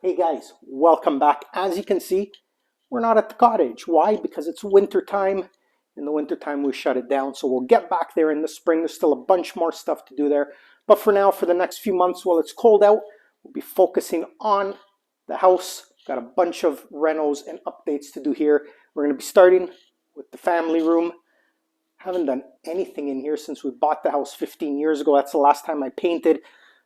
Hey guys, welcome back. As you can see, we're not at the cottage. Why? Because it's winter time. In the winter time, we shut it down. So we'll get back there in the spring. There's still a bunch more stuff to do there. But for now, for the next few months, while it's cold out, we'll be focusing on the house. Got a bunch of renos and updates to do here. We're going to be starting with the family room. Haven't done anything in here since we bought the house 15 years ago. That's the last time I painted.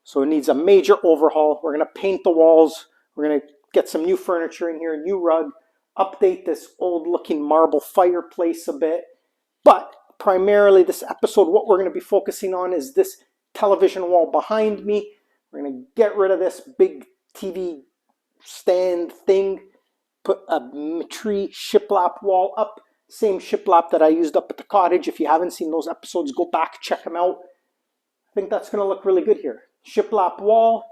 So it needs a major overhaul. We're going to paint the walls. We're going to get some new furniture in here, new rug, update this old looking marble fireplace a bit. But primarily this episode, what we're going to be focusing on is this television wall behind me. We're going to get rid of this big TV stand thing, put a Metrie shiplap wall up. Same shiplap that I used up at the cottage. If you haven't seen those episodes, go back, check them out. I think that's going to look really good here. Shiplap wall,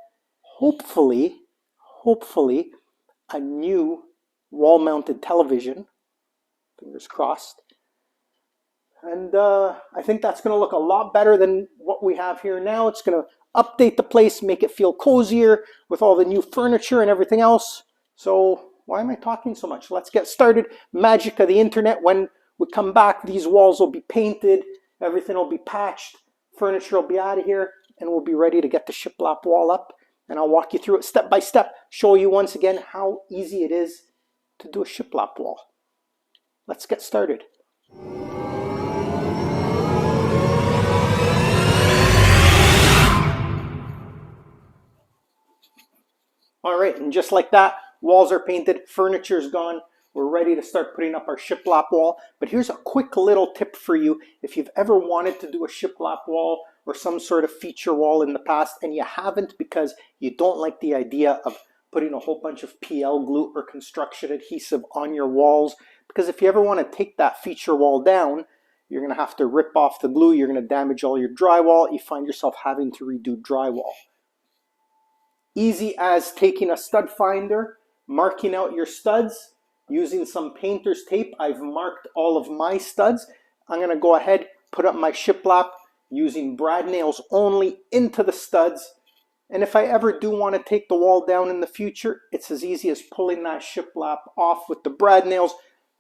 hopefully a new wall-mounted television. Fingers crossed. And I think that's going to look a lot better than what we have here now. It's going to update the place, make it feel cozier with all the new furniture and everything else. So why am I talking so much? Let's get started. Magic of the internet. When we come back, these walls will be painted. Everything will be patched. Furniture will be out of here. And we'll be ready to get the shiplap wall up. And I'll walk you through it step by step. Show you once again how easy it is to do a shiplap wall. Let's get started. All right, and just like that, walls are painted, furniture's gone. We're ready to start putting up our shiplap wall. But here's a quick little tip for you. If you've ever wanted to do a shiplap wall or some sort of feature wall in the past and you haven't because you don't like the idea of putting a whole bunch of PL glue or construction adhesive on your walls, because if you ever want to take that feature wall down, you're going to have to rip off the glue, you're going to damage all your drywall, you find yourself having to redo drywall. Easy as taking a stud finder, marking out your studs, using some painter's tape. I've marked all of my studs. I'm going to go ahead, put up my shiplap using brad nails only into the studs. And if I ever do want to take the wall down in the future, it's as easy as pulling that shiplap off with the brad nails,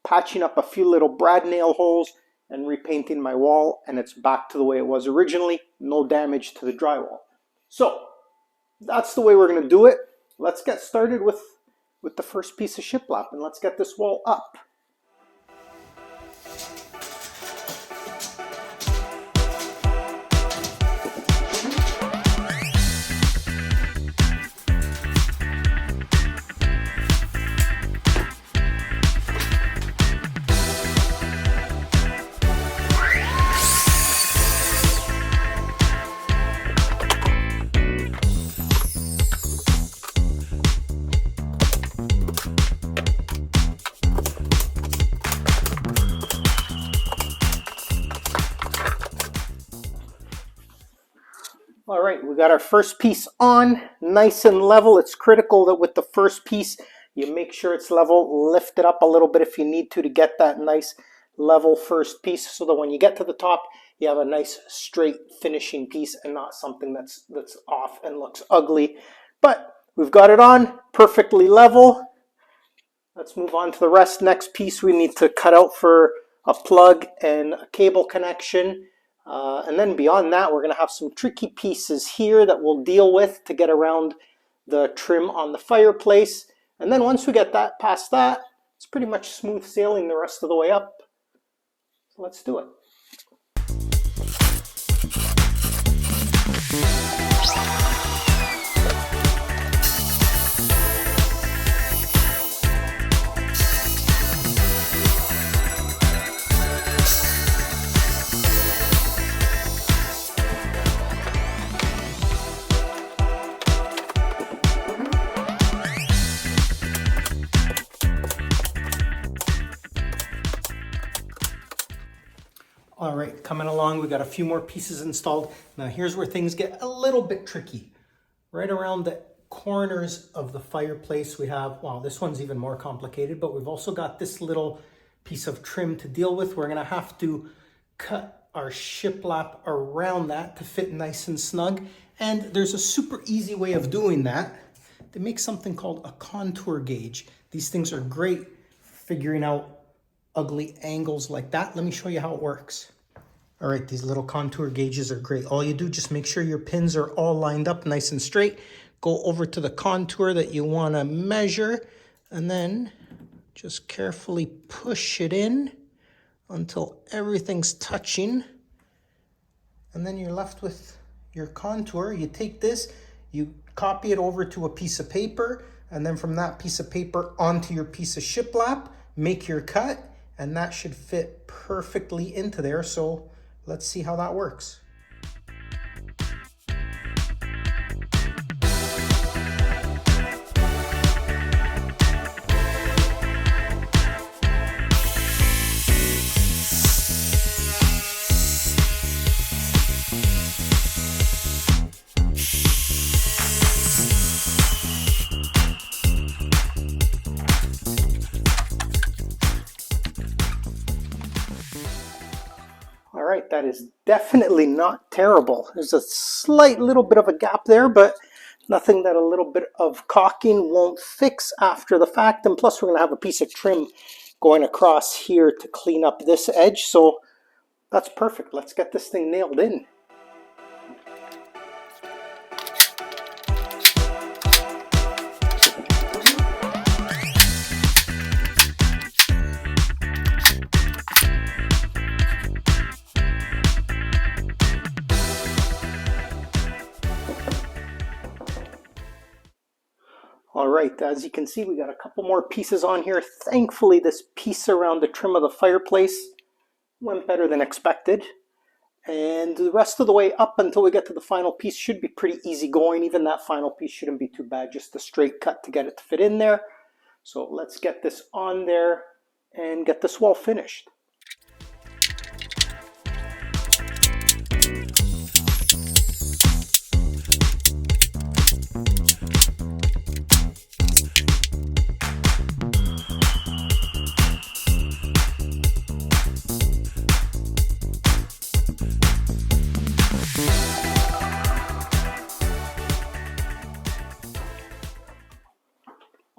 patching up a few little brad nail holes, and repainting my wall, and it's back to the way it was originally. No damage to the drywall. So that's the way we're going to do it. Let's get started with the first piece of shiplap, and let's get this wall up. All right, we got our first piece on, nice and level. It's critical that with the first piece, you make sure it's level, lift it up a little bit if you need to get that nice level first piece so that when you get to the top, you have a nice straight finishing piece and not something that's off and looks ugly. But we've got it on, perfectly level. Let's move on to the rest. Next piece we need to cut out for a plug and a cable connection. And then beyond that, we're going to have some tricky pieces here that we'll deal with to get around the trim on the fireplace. And then once we get that past that, it's pretty much smooth sailing the rest of the way up. So let's do it. All right, coming along, we got a few more pieces installed. Now here's where things get a little bit tricky. Right around the corners of the fireplace we have, well, this one's even more complicated, but we've also got this little piece of trim to deal with. We're gonna have to cut our shiplap around that to fit nice and snug. And there's a super easy way of doing that. they make something called a contour gauge. These things are great for figuring out ugly angles like that. Let me show you how it works. All right, these little contour gauges are great. All you do, just make sure your pins are all lined up nice and straight. Go over to the contour that you want to measure, and then just carefully push it in until everything's touching. And then you're left with your contour. You take this, you copy it over to a piece of paper, and then from that piece of paper onto your piece of shiplap, make your cut, and that should fit perfectly into there. So let's see how that works. All right, that is definitely not terrible. There's a slight little bit of a gap there, but nothing that a little bit of caulking won't fix after the fact. And plus, we're going to have a piece of trim going across here to clean up this edge. So that's perfect. Let's get this thing nailed in. All right, as you can see, we got a couple more pieces on here. Thankfully, this piece around the trim of the fireplace went better than expected. And the rest of the way up until we get to the final piece should be pretty easy going. Even that final piece shouldn't be too bad, just a straight cut to get it to fit in there. So let's get this on there and get this wall finished.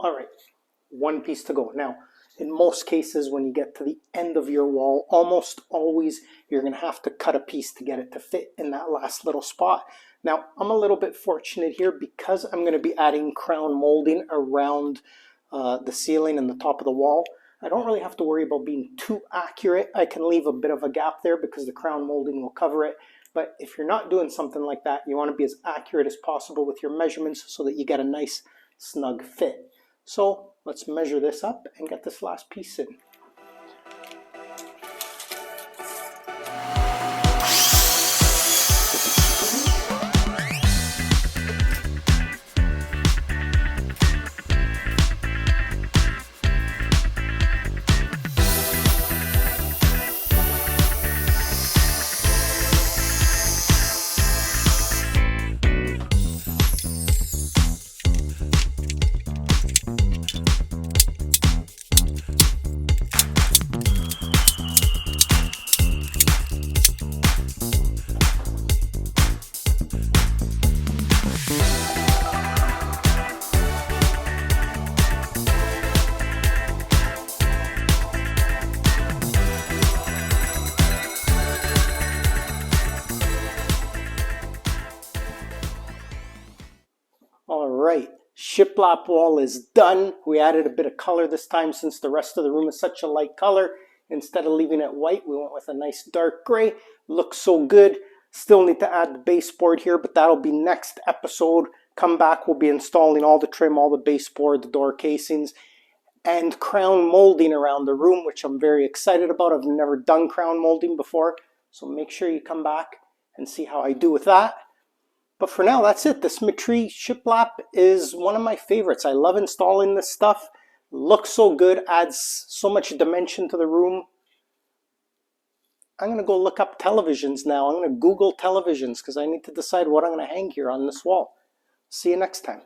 All right, one piece to go. Now, in most cases, when you get to the end of your wall, almost always you're going to have to cut a piece to get it to fit in that last little spot. Now, I'm a little bit fortunate here because I'm going to be adding crown molding around the ceiling and the top of the wall. I don't really have to worry about being too accurate. I can leave a bit of a gap there because the crown molding will cover it. But if you're not doing something like that, you want to be as accurate as possible with your measurements so that you get a nice snug fit. So let's measure this up and get this last piece in. All right, shiplap wall is done. We added a bit of color this time since the rest of the room is such a light color. Instead of leaving it white, we went with a nice dark gray. Looks so good. Still need to add the baseboard here, but that'll be next episode. Come back, we'll be installing all the trim, all the baseboard, the door casings, and crown molding around the room, which I'm very excited about. I've never done crown molding before, so make sure you come back and see how I do with that. But for now, that's it. This Metrie shiplap is one of my favorites. I love installing this stuff. Looks so good, adds so much dimension to the room. I'm going to go look up televisions now. I'm going to Google televisions because I need to decide what I'm going to hang here on this wall. See you next time.